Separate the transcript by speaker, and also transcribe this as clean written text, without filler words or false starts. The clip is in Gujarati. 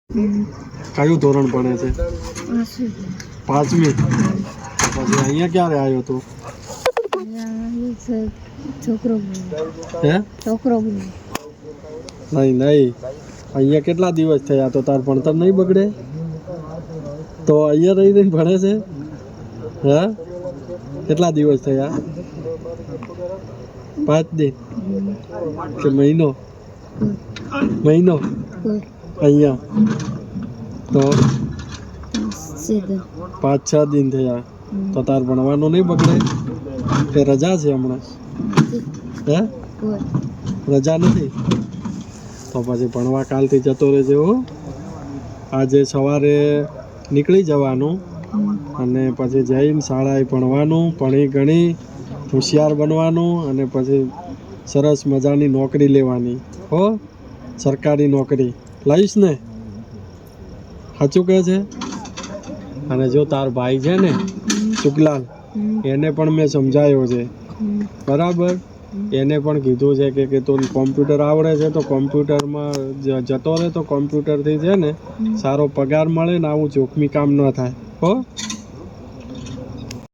Speaker 1: કયું ધોરણ ભણે છે? 5મી. પછી અહીંયા ક્યારે આવ્યો તું?
Speaker 2: છોકરો
Speaker 1: હે
Speaker 2: છોકરો
Speaker 1: નહીં અહીંયા કેટલા દિવસ થયા? તો તાર ભણતર નહીં બગડે? તો અહીંયા રહીને ભણે છે? હે કેટલા દિવસ થયા? 5 દિન કે મહિનો? અહીંયા તો 5-6 દિન થયા. તો તાર ભણવાનું નહીં બગડે કે રજા છે હમણાં? હે રજા નથી? તો પછી ભણવા કાલથી જતો રહેજે હો. આજે સવારે નીકળી જવાનું અને પછી જઈને શાળાએ ભણવાનું, ભણી ગણી હોશિયાર બનવાનું અને પછી સરસ મજાની નોકરી લેવાની હો. સરકારી નોકરી લઈશ ને? સાચું કહે છે? અને જો તાર ભાઈ છે ને શુકલાલ, એને પણ મેં સમજાયો છે બરાબર. એને પણ કીધું છે કે તું કોમ્પ્યુટર આવડે છે તો કોમ્પ્યુટરમાં જતો રહે તો કોમ્પ્યુટરથી છે ને સારો પગાર મળે ને આવું જોખમી કામ ન થાય હો.